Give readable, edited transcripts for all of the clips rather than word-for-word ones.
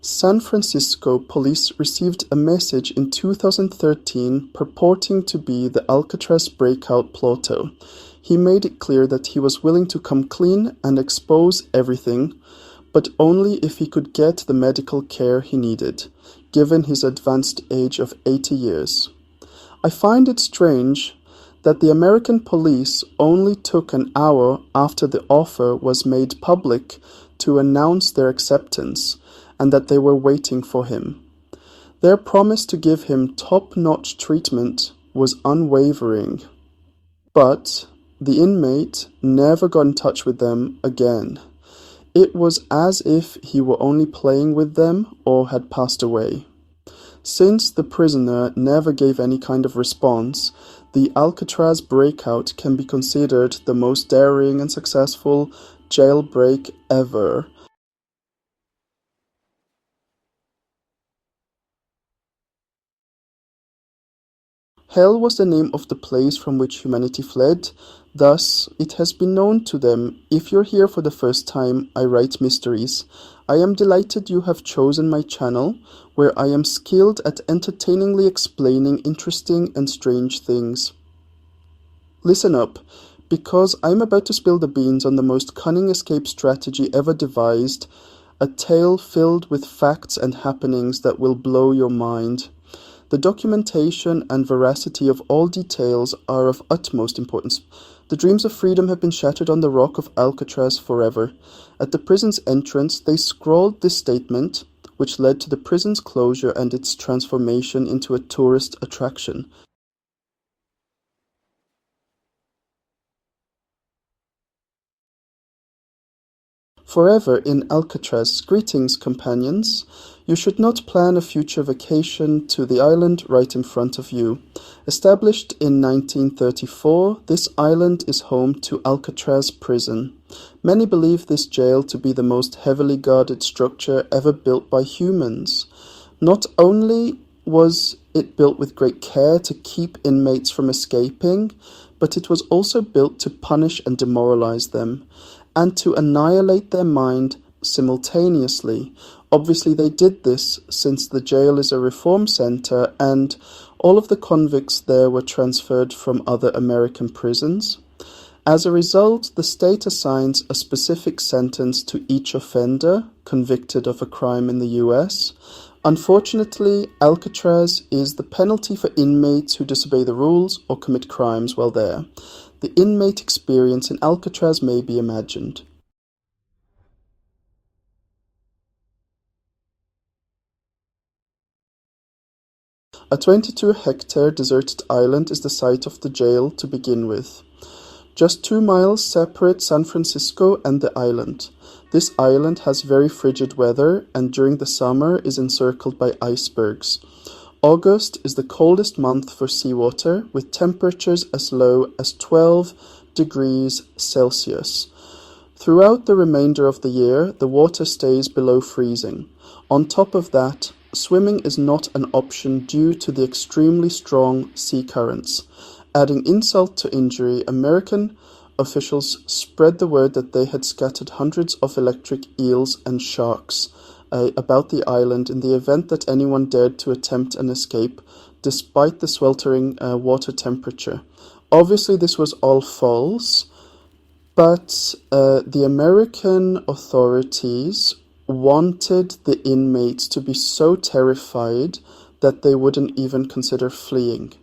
San Francisco police received a message in 2013 purporting to be the Alcatraz breakout plotter. He made it clear that he was willing to come clean and expose everything, but only if he could get the medical care he needed, given his advanced age of 80 years. I find it strange that the American police only took an hour after the offer was made public to announce their acceptance, and that they were waiting for him. Their promise to give him top-notch treatment was unwavering, but the inmate never got in touch with them again. It was as if he were only playing with them or had passed away. Since the prisoner never gave any kind of response, the Alcatraz breakout can be considered the most daring and successful jailbreak ever. Hell was the name of the place from which humanity fled, thus it has been known to them. If you're here for the first time, I write mysteries. I am delighted you have chosen my channel, where I am skilled at entertainingly explaining interesting and strange things. Listen up, because I'm about to spill the beans on the most cunning escape strategy ever devised, a tale filled with facts and happenings that will blow your mind. The documentation and veracity of all details are of utmost importance. The dreams of freedom have been shattered on the rock of Alcatraz forever. At the prison's entrance, they scrawled this statement, which led to the prison's closure and its transformation into a tourist attraction. Forever in Alcatraz. Greetings, companions. You should not plan a future vacation to the island right in front of you. Established in 1934, this island is home to Alcatraz prison. Many believe this jail to be the most heavily guarded structure ever built by humans. Not only was it built with great care to keep inmates from escaping, but it was also built to punish and demoralize them, and to annihilate their mind simultaneously. Obviously, they did this since the jail is a reform center and all of the convicts there were transferred from other American prisons. As a result, the state assigns a specific sentence to each offender convicted of a crime in the US. Unfortunately, Alcatraz is the penalty for inmates who disobey the rules or commit crimes while there. The inmate experience in Alcatraz may be imagined. A 22-hectare deserted island is the site of the jail to begin with. Just 2 miles separate San Francisco and the island. This island has very frigid weather and during the summer is encircled by icebergs. August is the coldest month for seawater, with temperatures as low as 12 degrees Celsius. Throughout the remainder of the year, the water stays below freezing. On top of that, swimming is not an option due to the extremely strong sea currents. Adding insult to injury, American officials spread the word that they had scattered hundreds of electric eels and sharks about the island in the event that anyone dared to attempt an escape, despite the sweltering water temperature. Obviously, this was all false, but the American authorities wanted the inmates to be so terrified that they wouldn't even consider fleeing.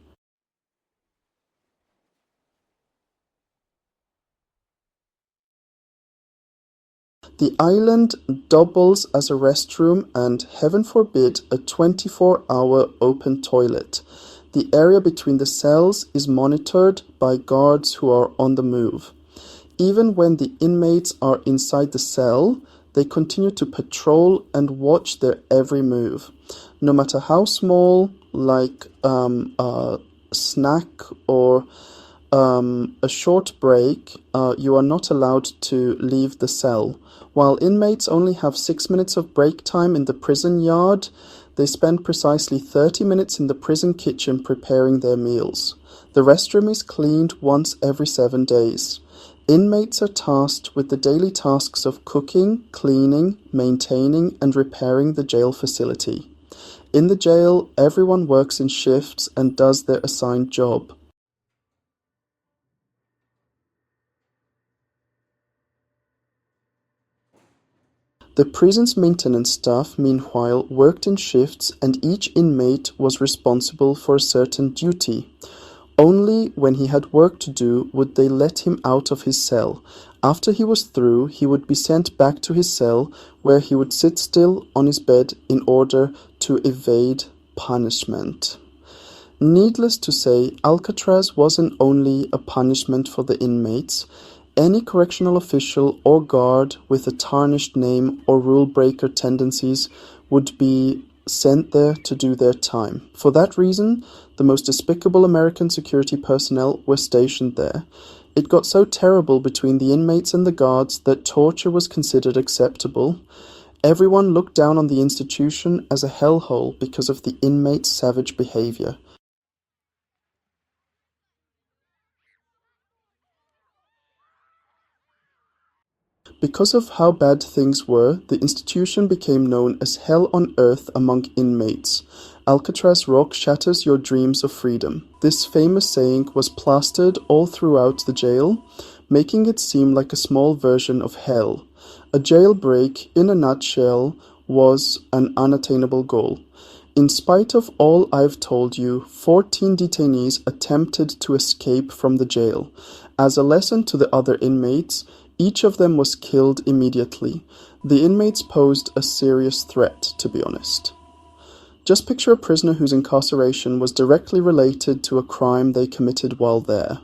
The island doubles as a restroom and, heaven forbid, a 24-hour open toilet. The area between the cells is monitored by guards who are on the move. Even when the inmates are inside the cell, they continue to patrol and watch their every move. No matter how small, like a snack or a short break, you are not allowed to leave the cell. While inmates only have 6 minutes of break time in the prison yard, they spend precisely 30 minutes in the prison kitchen preparing their meals. The restroom is cleaned once every 7 days. Inmates are tasked with the daily tasks of cooking, cleaning, maintaining, and repairing the jail facility. In the jail, everyone works in shifts and does their assigned job. The prison's maintenance staff, meanwhile, worked in shifts, and each inmate was responsible for a certain duty. Only when he had work to do would they let him out of his cell. After he was through, he would be sent back to his cell, where he would sit still on his bed in order to evade punishment. Needless to say, Alcatraz wasn't only a punishment for the inmates. Any correctional official or guard with a tarnished name or rule-breaker tendencies would be sent there to do their time. For that reason, the most despicable American security personnel were stationed there. It got so terrible between the inmates and the guards that torture was considered acceptable. Everyone looked down on the institution as a hellhole because of the inmates' savage behavior. Because of how bad things were, the institution became known as Hell on Earth among inmates. Alcatraz Rock shatters your dreams of freedom. This famous saying was plastered all throughout the jail, making it seem like a small version of hell. A jailbreak, in a nutshell, was an unattainable goal. In spite of all I've told you, 14 detainees attempted to escape from the jail. As a lesson to the other inmates, each of them was killed immediately. The inmates posed a serious threat, to be honest. Just picture a prisoner whose incarceration was directly related to a crime they committed while there.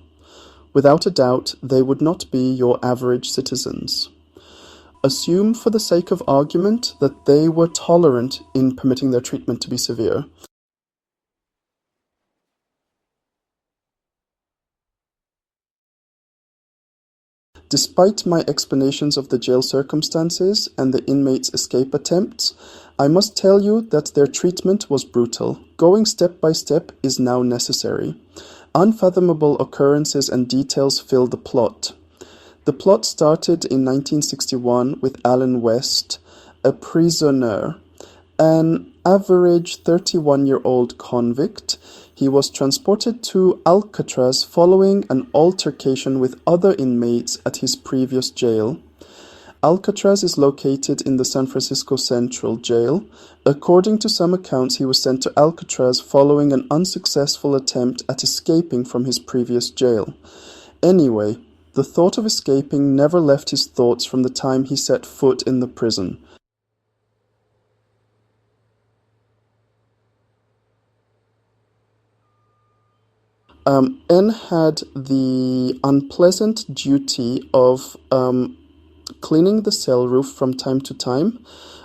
Without a doubt, they would not be your average citizens. Assume, for the sake of argument, that they were tolerant in permitting their treatment to be severe. Despite my explanations of the jail circumstances and the inmates' escape attempts, I must tell you that their treatment was brutal. Going step by step is now necessary. Unfathomable occurrences and details fill the plot. The plot started in 1961 with Alan West, a prisoner, an average 31-year-old convict. He was transported to Alcatraz following an altercation with other inmates at his previous jail. Alcatraz is located in the San Francisco Central Jail. According to some accounts, he was sent to Alcatraz following an unsuccessful attempt at escaping from his previous jail. Anyway, the thought of escaping never left his thoughts from the time he set foot in the prison. N had the unpleasant duty of cleaning the cell roof from time to time.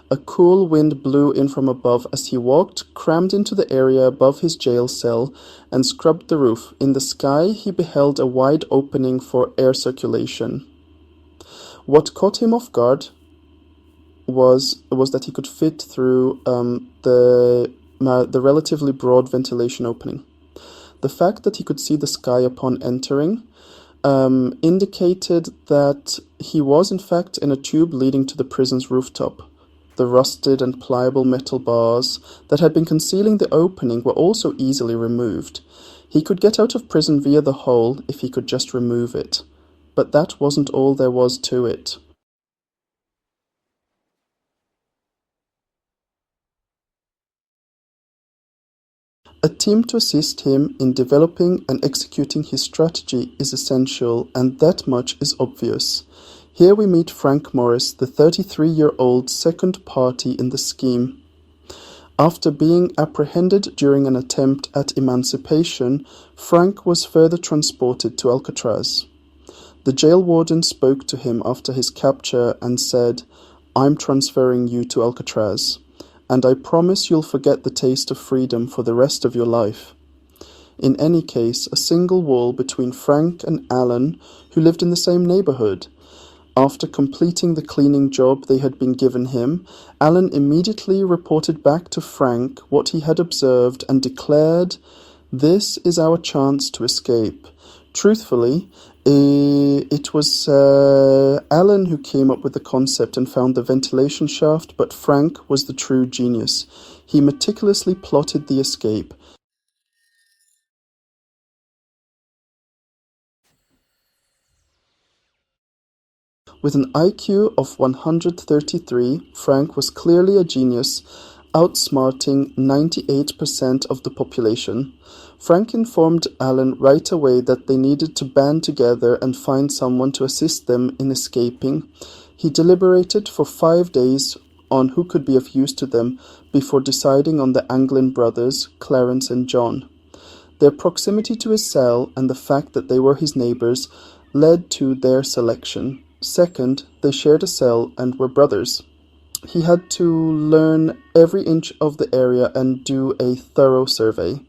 A cool wind blew in from above as he walked, crammed into the area above his jail cell, and scrubbed the roof. In the sky, he beheld a wide opening for air circulation. What caught him off guard was that he could fit through the relatively broad ventilation opening. The fact that he could see the sky upon entering indicated that he was in fact in a tube leading to the prison's rooftop. The rusted and pliable metal bars that had been concealing the opening were also easily removed. He could get out of prison via the hole if he could just remove it. But that wasn't all there was to it. A team to assist him in developing and executing his strategy is essential, and that much is obvious. Here we meet Frank Morris, the 33-year-old second party in the scheme. After being apprehended during an attempt at emancipation, Frank was further transported to Alcatraz. The jail warden spoke to him after his capture and said, "I'm transferring you to Alcatraz, and I promise you'll forget the taste of freedom for the rest of your life." In any case, a single wall between Frank and Alan, who lived in the same neighborhood. After completing the cleaning job they had been given him, Alan immediately reported back to Frank what he had observed and declared, "This is our chance to escape." Truthfully, It was Alan who came up with the concept and found the ventilation shaft, but Frank was the true genius. He meticulously plotted the escape. With an IQ of 133, Frank was clearly a genius, outsmarting 98% of the population. Frank informed Alan right away that they needed to band together and find someone to assist them in escaping. He deliberated for 5 days on who could be of use to them before deciding on the Anglin brothers, Clarence and John. Their proximity to his cell and the fact that they were his neighbors led to their selection. Second, they shared a cell and were brothers. He had to learn every inch of the area and do a thorough survey.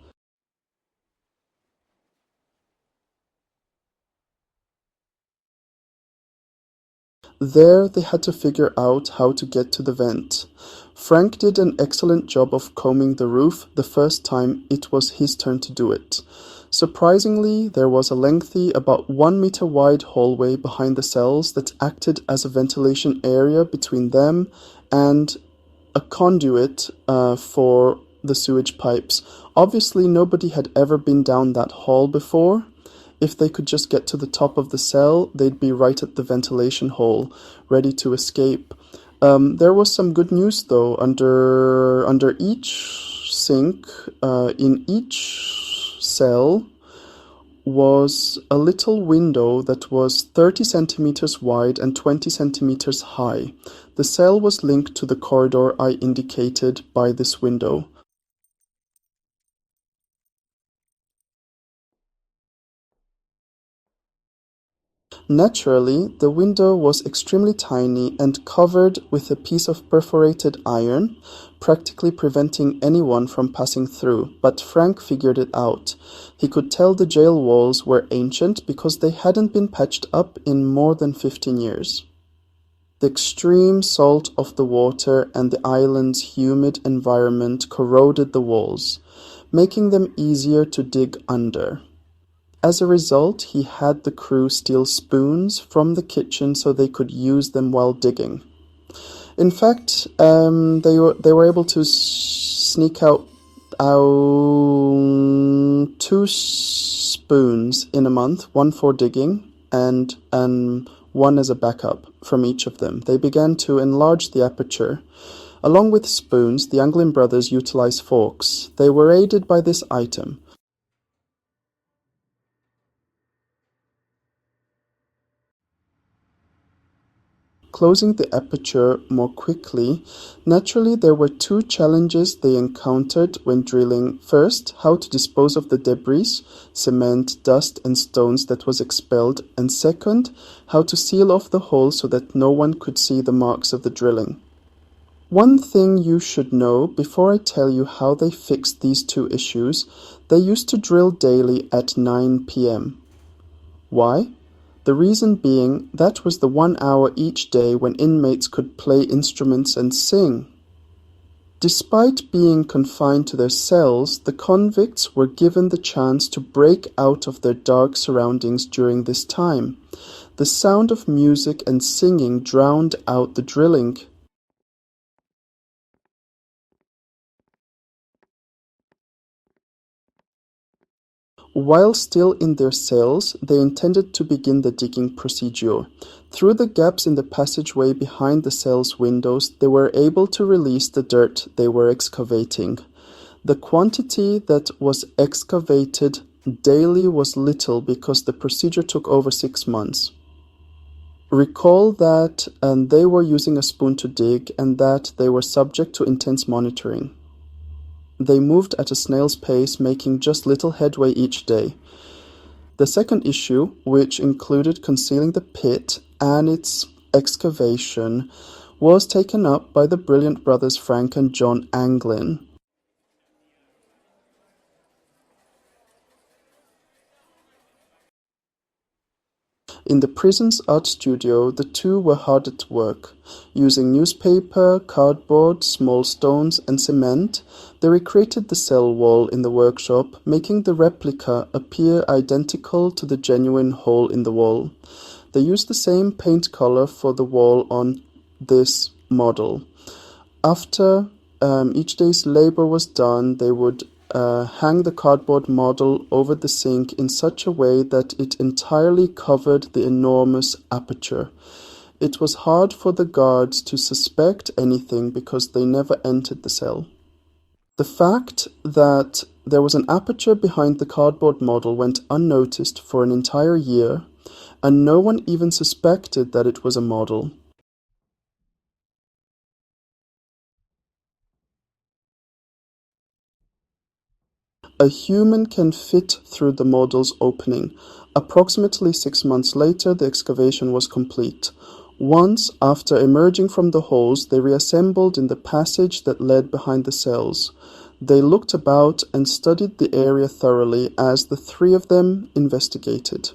There they had to figure out how to get to the vent. Frank did an excellent job of combing the roof the first time it was his turn to do it. Surprisingly, there was a lengthy, about 1 meter wide hallway behind the cells that acted as a ventilation area between them and a conduit for the sewage pipes. Obviously, nobody had ever been down that hall before. If they could just get to the top of the cell, they'd be right at the ventilation hole, ready to escape. There was some good news though. Under each sink, in each cell, was a little window that was 30 centimeters wide and 20 centimeters high. The cell was linked to the corridor I indicated by this window. Naturally, the window was extremely tiny and covered with a piece of perforated iron, practically preventing anyone from passing through, but Frank figured it out. He could tell the jail walls were ancient because they hadn't been patched up in more than 15 years. The extreme salt of the water and the island's humid environment corroded the walls, making them easier to dig under. As a result, he had the crew steal spoons from the kitchen so they could use them while digging. In fact, they were able to sneak out 2 spoons in a month, one for digging and one as a backup from each of them. They began to enlarge the aperture. Along with spoons, the Anglin brothers utilized forks. They were aided by this item. Closing the aperture more quickly. Naturally, there were 2 challenges they encountered when drilling. First, how to dispose of the debris, cement, dust, and stones that was expelled, and second, how to seal off the hole so that no one could see the marks of the drilling. One thing you should know before I tell you how they fixed these 2 issues, they used to drill daily at 9 p.m. Why? The reason being that was the 1 hour each day when inmates could play instruments and sing. Despite being confined to their cells, the convicts were given the chance to break out of their dark surroundings during this time. The sound of music and singing drowned out the drilling. While still in their cells, they intended to begin the digging procedure. Through the gaps in the passageway behind the cell's windows, they were able to release the dirt they were excavating. The quantity that was excavated daily was little because the procedure took over 6 months. Recall that they were using a spoon to dig and that they were subject to intense monitoring. They moved at a snail's pace, making just little headway each day. The second issue, which included concealing the pit and its excavation, was taken up by the brilliant brothers Frank and John Anglin. In the prison's art studio, the two were hard at work. Using newspaper, cardboard, small stones, and cement, they recreated the cell wall in the workshop, making the replica appear identical to the genuine hole in the wall. They used the same paint color for the wall on this model. After each day's labor was done, they would hang the cardboard model over the sink in such a way that it entirely covered the enormous aperture. It was hard for the guards to suspect anything because they never entered the cell. The fact that there was an aperture behind the cardboard model went unnoticed for an entire year, and no one even suspected that it was a model. A human can fit through the model's opening. Approximately 6 months later, the excavation was complete. Once, after emerging from the holes, they reassembled in the passage that led behind the cells. They looked about and studied the area thoroughly as the three of them investigated.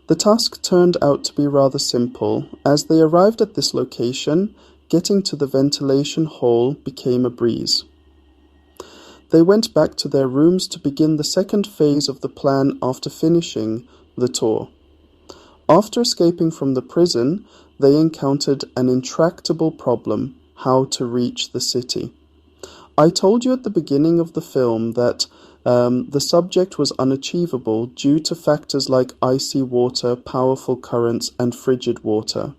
The task turned out to be rather simple. As they arrived at this location, getting to the ventilation hole became a breeze. They went back to their rooms to begin the second phase of the plan after finishing the tour. After escaping from the prison, they encountered an intractable problem: how to reach the city. I told you at the beginning of the film that the subject was unachievable due to factors like icy water, powerful currents, and frigid water.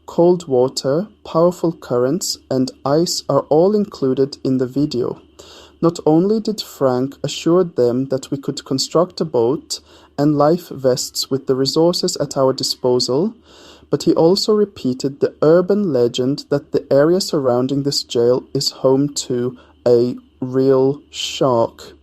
Cold water, powerful currents, and ice are all included in the video. Not only did Frank assure them that we could construct a boat and life vests with the resources at our disposal, but he also repeated the urban legend that the area surrounding this jail is home to a real shark.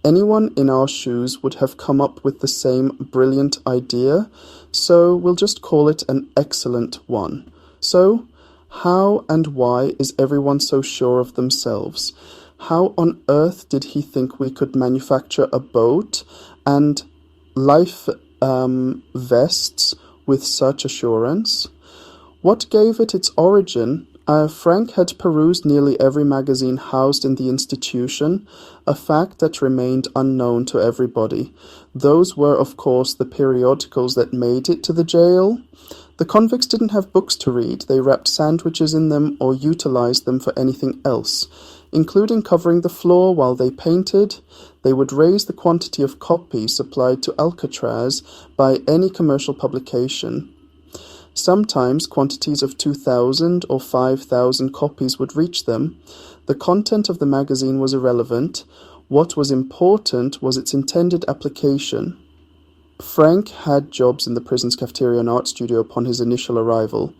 Anyone in our shoes would have come up with the same brilliant idea, so we'll just call it an excellent one. So, how and why is everyone so sure of themselves? How on earth did he think we could manufacture a boat and life vests with such assurance? What gave it its origin? Frank had perused nearly every magazine housed in the institution, a fact that remained unknown to everybody. Those were, of course, the periodicals that made it to the jail. The convicts didn't have books to read. They wrapped sandwiches in them or utilized them for anything else, including covering the floor while they painted. They would raise the quantity of copies supplied to Alcatraz by any commercial publication. Sometimes quantities of 2,000 or 5,000 copies would reach them. The content of the magazine was irrelevant. What was important was its intended application. Frank had jobs in the prison's cafeteria and art studio upon his initial arrival,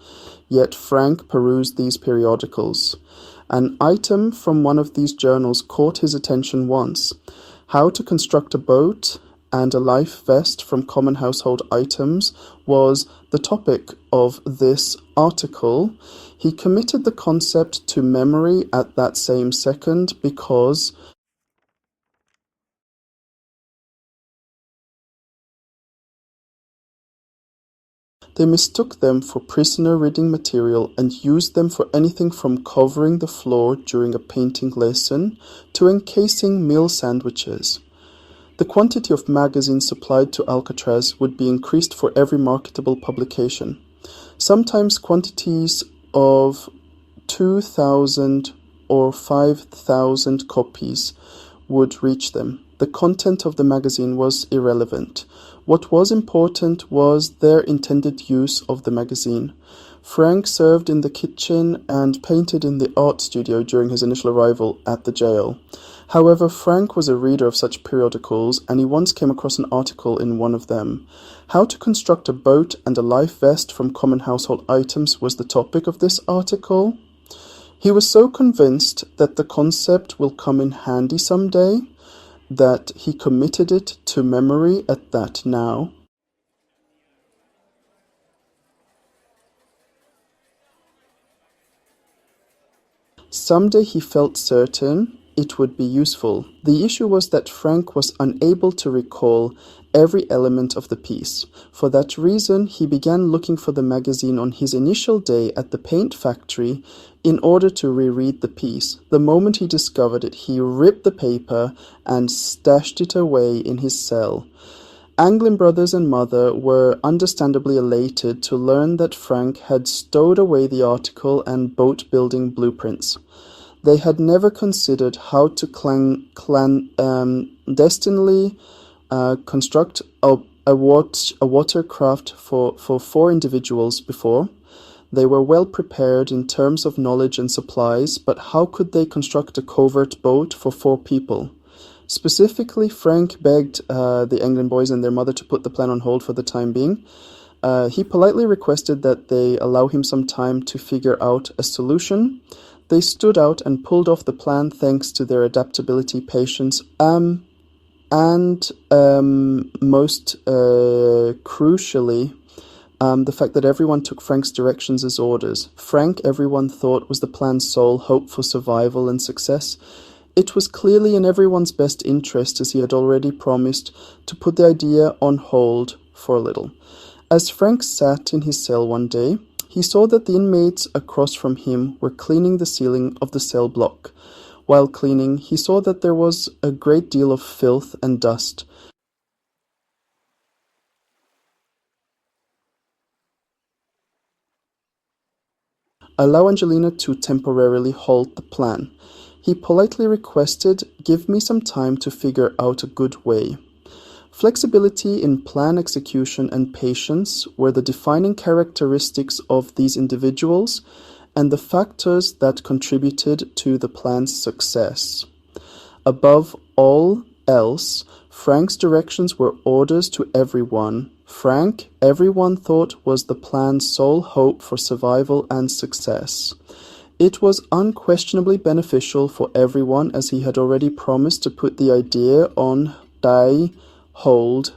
yet Frank perused these periodicals. An item from one of these journals caught his attention once: how to construct a boat and a life vest from common household items was the topic of this article. He committed the concept to memory at that same second because they mistook them for prisoner reading material and used them for anything from covering the floor during a painting lesson to encasing meal sandwiches. The quantity of magazines supplied to Alcatraz would be increased for every marketable publication. Sometimes quantities of 2,000 or 5,000 copies would reach them. The content of the magazine was irrelevant. What was important was their intended use of the magazine. Frank served in the kitchen and painted in the art studio during his initial arrival at the jail. However, Frank was a reader of such periodicals, and he once came across an article in one of them. How to construct a boat and a life vest from common household items was the topic of this article. He was so convinced that the concept will come in handy someday that he committed it to memory at that now. Someday he felt certain it would be useful. The issue was that Frank was unable to recall every element of the piece. For that reason, he began looking for the magazine on his initial day at the paint factory in order to reread the piece. The moment he discovered it, he ripped the paper and stashed it away in his cell. Anglin brothers and mother were understandably elated to learn that Frank had stowed away the article and boat-building blueprints. They had never considered how to clandestinely construct a watercraft for 4 individuals before. They were well prepared in terms of knowledge and supplies, but how could they construct a covert boat for 4 people? Specifically, Frank begged the Anglin boys and their mother to put the plan on hold for the time being. He politely requested that they allow him some time to figure out a solution. They stood out and pulled off the plan thanks to their adaptability, patience, and most crucially, the fact that everyone took Frank's directions as orders. Frank, everyone thought, was the plan's sole hope for survival and success. It was clearly in everyone's best interest, as he had already promised, to put the idea on hold for a little. As Frank sat in his cell one day, he saw that the inmates across from him were cleaning the ceiling of the cell block. While cleaning, he saw that there was a great deal of filth and dust. Allow Angelina to temporarily halt the plan. He politely requested, "Give me some time to figure out a good way." Flexibility in plan execution and patience were the defining characteristics of these individuals and the factors that contributed to the plan's success. Above all else, Frank's directions were orders to everyone. Frank, everyone thought, was the plan's sole hope for survival and success. It was unquestionably beneficial for everyone, as he had already promised to put the idea on hold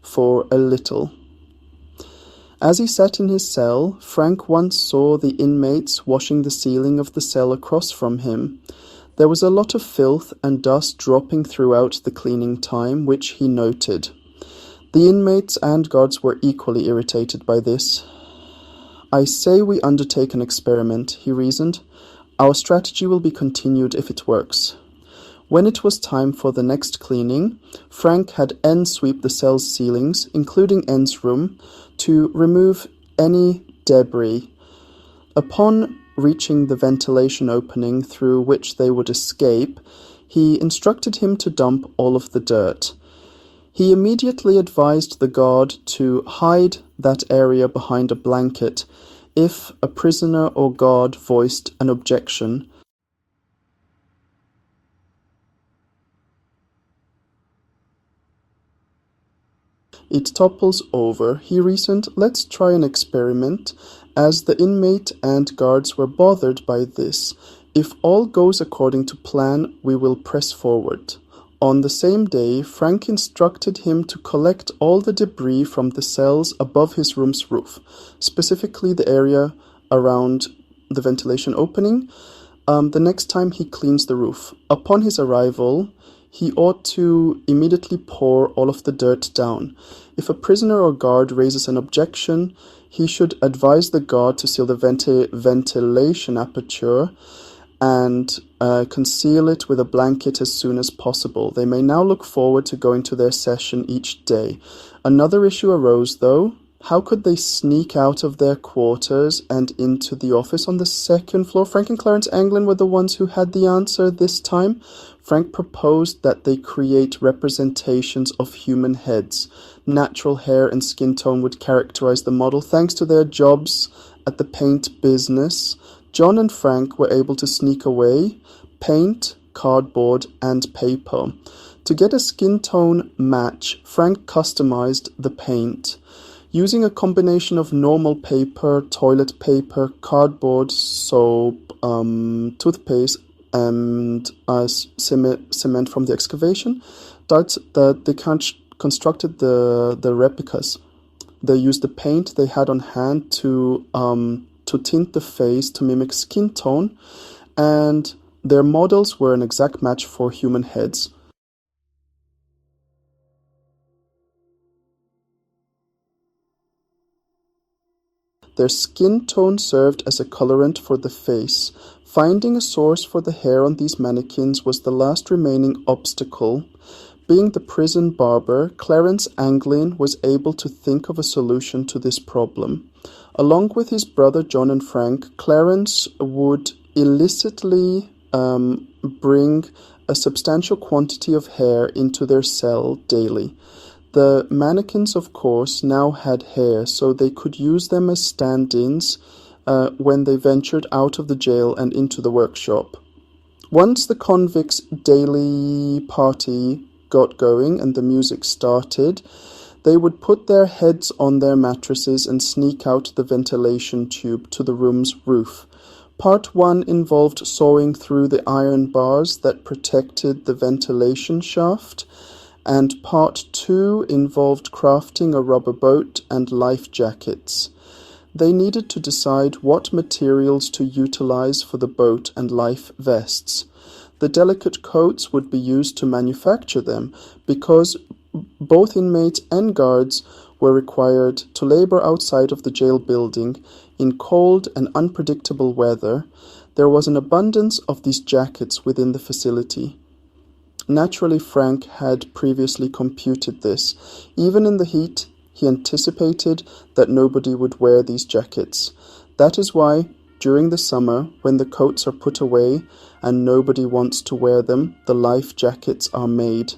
for a little. As he sat in his cell, Frank once saw the inmates washing the ceiling of the cell across from him. There was a lot of filth and dust dropping throughout the cleaning time, which he noted. The inmates and guards were equally irritated by this. "I say we undertake an experiment," he reasoned. "Our strategy will be continued if it works." When it was time for the next cleaning, Frank had N sweep the cell's ceilings, including N's room, to remove any debris. Upon reaching the ventilation opening through which they would escape, he instructed him to dump all of the dirt. He immediately advised the guard to hide that area behind a blanket. If a prisoner or guard voiced an objection, "It topples over," he reasoned. "Let's try an experiment." As the inmate and guards were bothered by this, "If all goes according to plan, we will press forward." On the same day, Frank instructed him to collect all the debris from the cells above his room's roof, specifically the area around the ventilation opening, the next time he cleans the roof. Upon his arrival, he ought to immediately pour all of the dirt down. If a prisoner or guard raises an objection, he should advise the guard to seal the ventilation aperture and conceal it with a blanket as soon as possible. They may now look forward to going to their session each day. Another issue arose, though. How could they sneak out of their quarters and into the office on the second floor? Frank and Clarence Anglin were the ones who had the answer this time. Frank proposed that they create representations of human heads. Natural hair and skin tone would characterize the model. Thanks to their jobs at the paint business, John and Frank were able to sneak away paint, cardboard, and paper. To get a skin tone match, Frank customized the paint. Using a combination of normal paper, toilet paper, cardboard, soap, toothpaste, and cement from the excavation, they constructed the replicas. They used the paint they had on hand to tint the face to mimic skin tone, and Their models were an exact match for human heads. Their skin tone served as a colorant for the face. Finding a source for the hair on these mannequins was the last remaining obstacle. Being the prison barber, Clarence Anglin was able to think of a solution to this problem. Along with his brother John and Frank, Clarence would illicitly bring a substantial quantity of hair into their cell daily. The mannequins, of course, now had hair, so they could use them as stand-ins when they ventured out of the jail and into the workshop. Once the convicts' daily party got going and the music started, they would put their heads on their mattresses and sneak out the ventilation tube to the room's roof. Part 1 involved sawing through the iron bars that protected the ventilation shaft, and Part 2 involved crafting a rubber boat and life jackets. They needed to decide what materials to utilize for the boat and life vests. The delicate coats would be used to manufacture them because both inmates and guards were required to labor outside of the jail building in cold and unpredictable weather. There was an abundance of these jackets within the facility. Naturally, Frank had previously computed this. Even in the heat, he anticipated that nobody would wear these jackets. That is why, during the summer, when the coats are put away and nobody wants to wear them, the life jackets are made.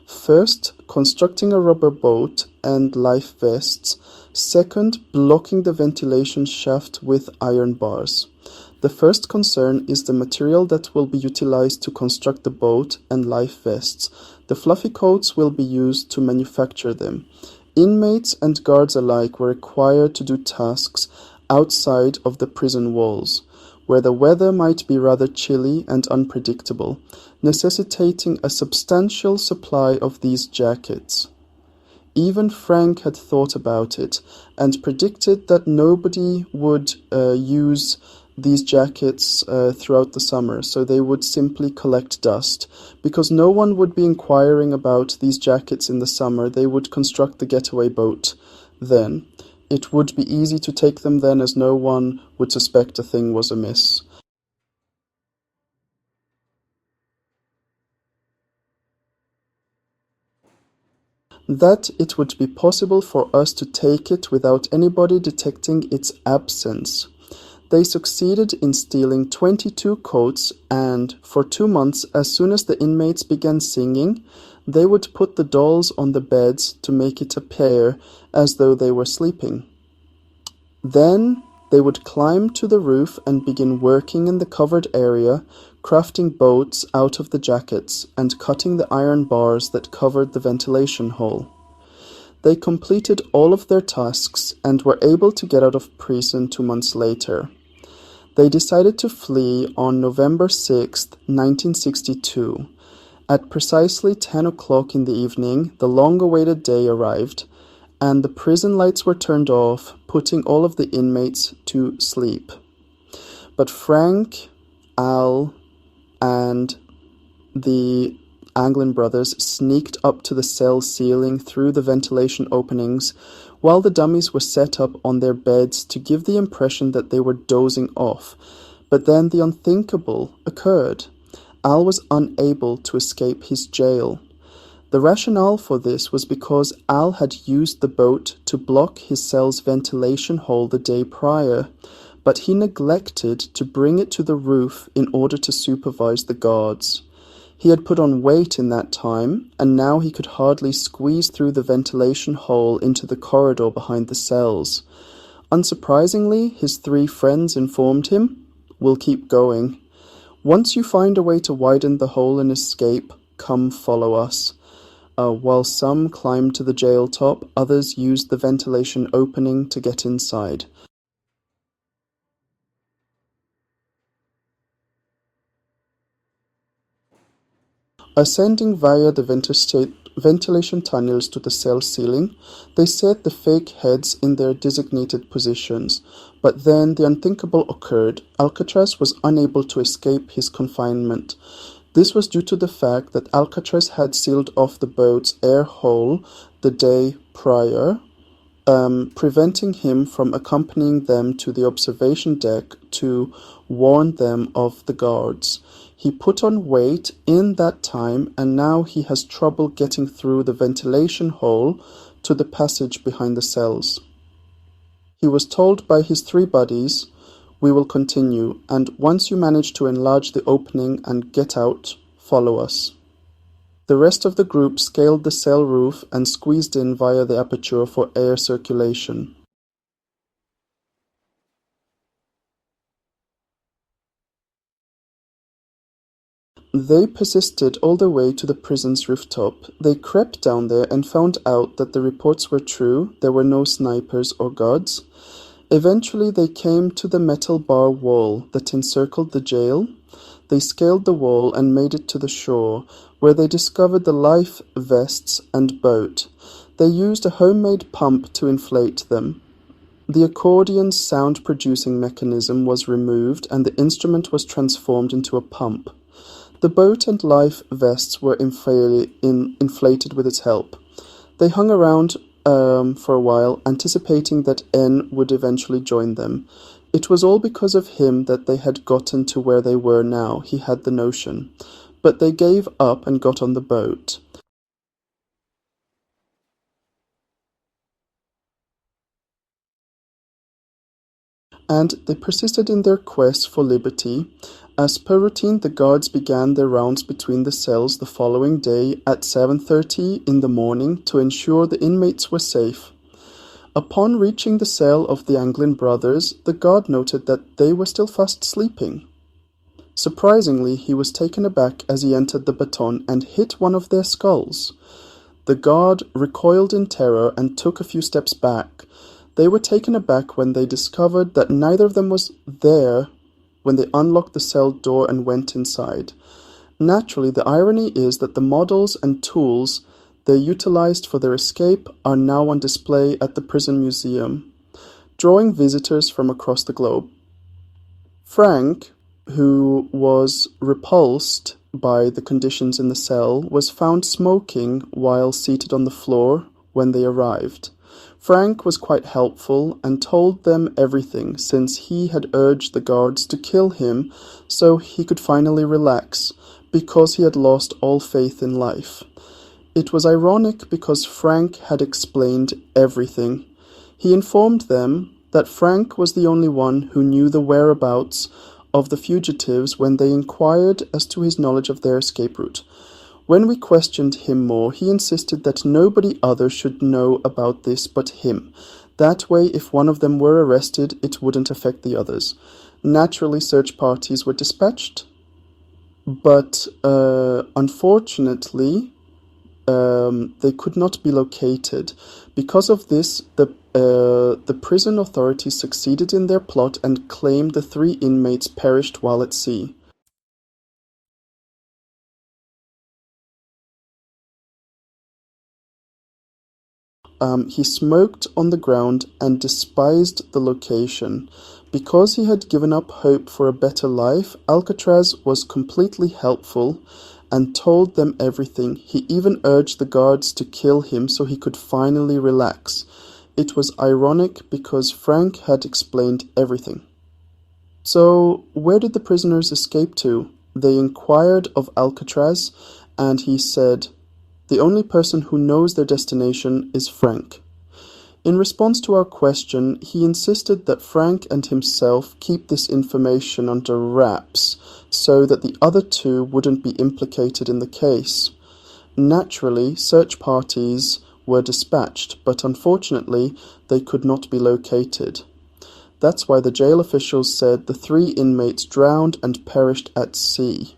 First, constructing a rubber boat and life vests. Second, blocking the ventilation shaft with iron bars. The first concern is the material that will be utilized to construct the boat and life vests. The fluffy coats will be used to manufacture them. Inmates and guards alike were required to do tasks outside of the prison walls, where the weather might be rather chilly and unpredictable, necessitating a substantial supply of these jackets. Even Frank had thought about it and predicted that nobody would use these jackets throughout the summer, so they would simply collect dust. Because no one would be inquiring about these jackets in the summer, they would construct the getaway boat then. It would be easy to take them then, as no one would suspect a thing was amiss. That it would be possible for us to take it without anybody detecting its absence. They succeeded in stealing 22 coats, and for 2 months, as soon as the inmates began singing, they would put the dolls on the beds to make it appear as though they were sleeping. Then they would climb to the roof and begin working in the covered area, crafting boats out of the jackets and cutting the iron bars that covered the ventilation hole. They completed all of their tasks and were able to get out of prison 2 months later. They decided to flee on November 6, 1962. At precisely 10 o'clock in the evening, the long-awaited day arrived, and the prison lights were turned off, putting all of the inmates to sleep. But Frank, Al, and the Anglin brothers sneaked up to the cell ceiling through the ventilation openings, while the dummies were set up on their beds to give the impression that they were dozing off. But then the unthinkable occurred. Al was unable to escape his jail. The rationale for this was because Al had used the boat to block his cell's ventilation hole the day prior, but he neglected to bring it to the roof in order to supervise the guards. He had put on weight in that time, and now he could hardly squeeze through the ventilation hole into the corridor behind the cells. Unsurprisingly, his 3 friends informed him, "We'll keep going. Once you find a way to widen the hole and escape, come follow us." While some climbed to the jail top, others used the ventilation opening to get inside. Ascending via the ventilation tunnels to the cell ceiling. They set the fake heads in their designated positions. But then the unthinkable occurred. Alcatraz was unable to escape his confinement. This was due to the fact that Alcatraz had sealed off the boat's air hole the day prior, preventing him from accompanying them to the observation deck to warn them of the guards. He put on weight in that time, and now he has trouble getting through the ventilation hole to the passage behind the cells. He was told by his 3 buddies, "We will continue, and once you manage to enlarge the opening and get out, follow us." The rest of the group scaled the cell roof and squeezed in via the aperture for air circulation. They persisted all the way to the prison's rooftop. They crept down there and found out that the reports were true. There were no snipers or guards. Eventually they came to the metal bar wall that encircled the jail. They scaled the wall and made it to the shore, where they discovered the life vests and boat. They used a homemade pump to inflate them. The accordion's sound-producing mechanism was removed and the instrument was transformed into a pump. The boat and life vests were inflated with its help. They hung around for a while, anticipating that N would eventually join them. It was all because of him that they had gotten to where they were now. He had the notion. But they gave up and got on the boat. And they persisted in their quest for liberty. As per routine, the guards began their rounds between the cells the following day at 7:30 in the morning to ensure the inmates were safe. Upon reaching the cell of the Anglin brothers, the guard noted that they were still fast sleeping. Surprisingly, he was taken aback as he entered the baton and hit one of their skulls. The guard recoiled in terror and took a few steps back. They were taken aback when they discovered that neither of them was there when they unlocked the cell door and went inside. Naturally, the irony is that the models and tools they utilized for their escape are now on display at the prison museum, drawing visitors from across the globe. Frank, who was repulsed by the conditions in the cell, was found smoking while seated on the floor when they arrived. Frank was quite helpful and told them everything, since he had urged the guards to kill him so he could finally relax, because he had lost all faith in life. It was ironic because Frank had explained everything. He informed them that Frank was the only one who knew the whereabouts of the fugitives when they inquired as to his knowledge of their escape route. When we questioned him more, he insisted that nobody other should know about this but him. That way, if one of them were arrested, it wouldn't affect the others. Naturally, search parties were dispatched, but unfortunately, they could not be located. Because of this, the prison authorities succeeded in their plot and claimed the 3 inmates perished while at sea. He smoked on the ground and despised the location. Because he had given up hope for a better life, Alcatraz was completely helpful and told them everything. He even urged the guards to kill him so he could finally relax. It was ironic because Frank had explained everything. So, where did the prisoners escape to? They inquired of Alcatraz, and he said, "The only person who knows their destination is Frank." In response to our question, he insisted that Frank and himself keep this information under wraps so that the other 2 wouldn't be implicated in the case. Naturally, search parties were dispatched, but unfortunately, they could not be located. That's why the jail officials said the 3 inmates drowned and perished at sea.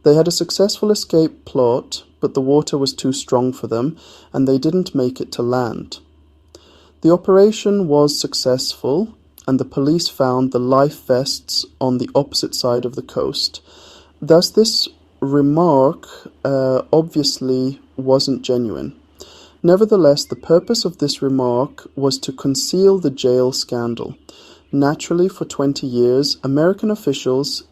They had a successful escape plot, but the water was too strong for them, and they didn't make it to land. The operation was successful, and the police found the life vests on the opposite side of the coast. Thus, this remark obviously wasn't genuine. Nevertheless, the purpose of this remark was to conceal the jail scandal. Naturally, for 20 years, American officials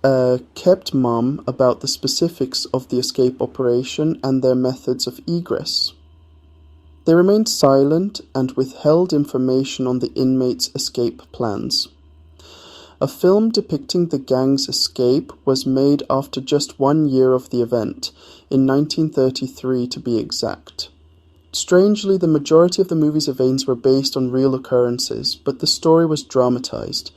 kept mum about the specifics of the escape operation and their methods of egress. They remained silent and withheld information on the inmates' escape plans. A film depicting the gang's escape was made after just 1 year of the event, in 1933 to be exact. Strangely, the majority of the movie's events were based on real occurrences, but the story was dramatized.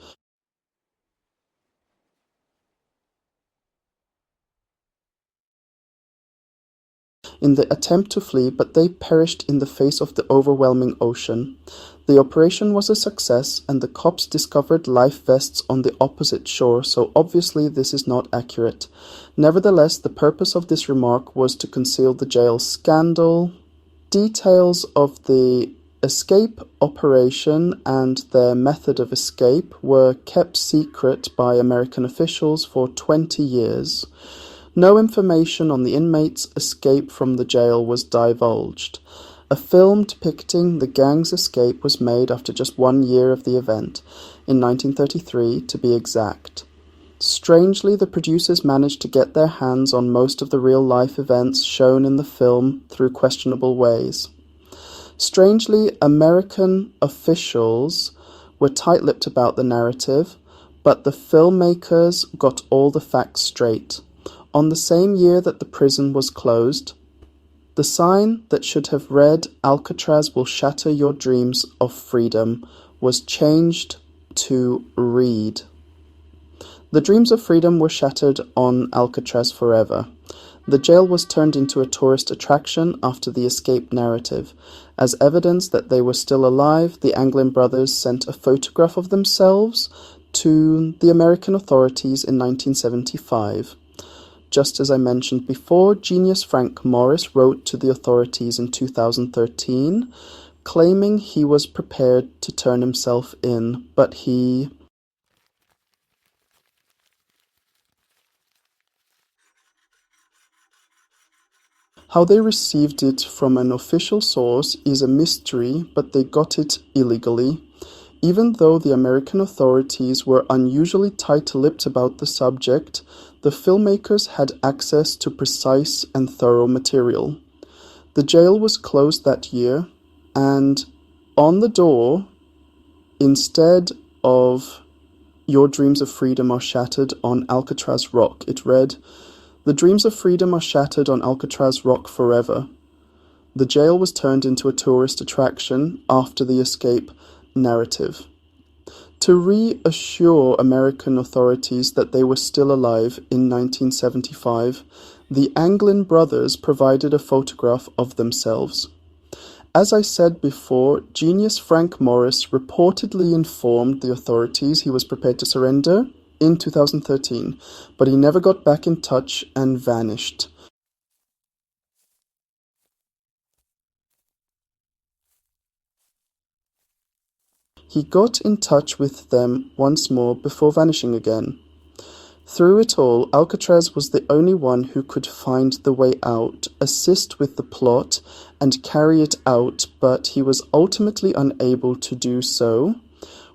In the attempt to flee, but they perished in the face of the overwhelming ocean. The operation was a success, and the cops discovered life vests on the opposite shore, so obviously this is not accurate. Nevertheless, the purpose of this remark was to conceal the jail scandal. Details of the escape operation and their method of escape were kept secret by American officials for 20 years. No information on the inmates' escape from the jail was divulged. A film depicting the gang's escape was made after just 1 year of the event, in 1933 to be exact. Strangely, the producers managed to get their hands on most of the real-life events shown in the film through questionable ways. Strangely, American officials were tight-lipped about the narrative, but the filmmakers got all the facts straight. On the same year that the prison was closed, the sign that should have read "Alcatraz will shatter your dreams of freedom" was changed to read "The dreams of freedom were shattered on Alcatraz forever." The jail was turned into a tourist attraction after the escape narrative. As evidence that they were still alive, the Anglin brothers sent a photograph of themselves to the American authorities in 1975. Just as I mentioned before, genius Frank Morris wrote to the authorities in 2013, claiming he was prepared to turn himself in, but How they received it from an official source is a mystery, but they got it illegally. Even though the American authorities were unusually tight-lipped about the subject, the filmmakers had access to precise and thorough material. The jail was closed that year, and on the door, instead of "Your dreams of freedom are shattered on Alcatraz Rock," it read, "The dreams of freedom are shattered on Alcatraz Rock forever." The jail was turned into a tourist attraction after the escape narrative. To reassure American authorities that they were still alive in 1975, the Anglin brothers provided a photograph of themselves. As I said before, genius Frank Morris reportedly informed the authorities he was prepared to surrender in 2013, but he never got back in touch and vanished. He got in touch with them once more before vanishing again. Through it all, Alcatraz was the only one who could find the way out, assist with the plot, and carry it out, but he was ultimately unable to do so.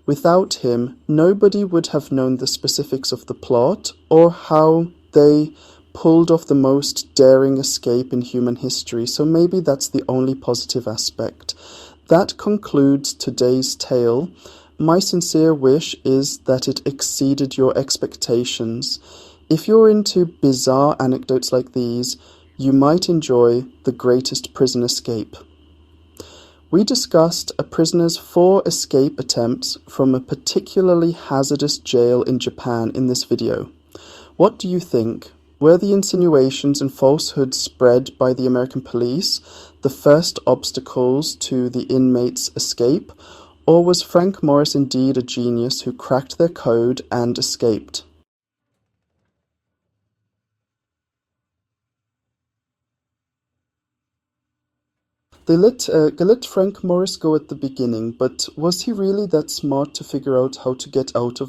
Without him, nobody would have known the specifics of the plot, or how they pulled off the most daring escape in human history, so maybe that's the only positive aspect. That concludes today's tale. My sincere wish is that it exceeded your expectations. If you're into bizarre anecdotes like these, you might enjoy The Greatest Prison Escape. We discussed a prisoner's 4 escape attempts from a particularly hazardous jail in Japan in this video. What do you think? Were the insinuations and falsehoods spread by the American police the first obstacles to the inmates' escape, or was Frank Morris indeed a genius who cracked their code and escaped? They let Frank Morris go at the beginning, but was he really that smart to figure out how to get out of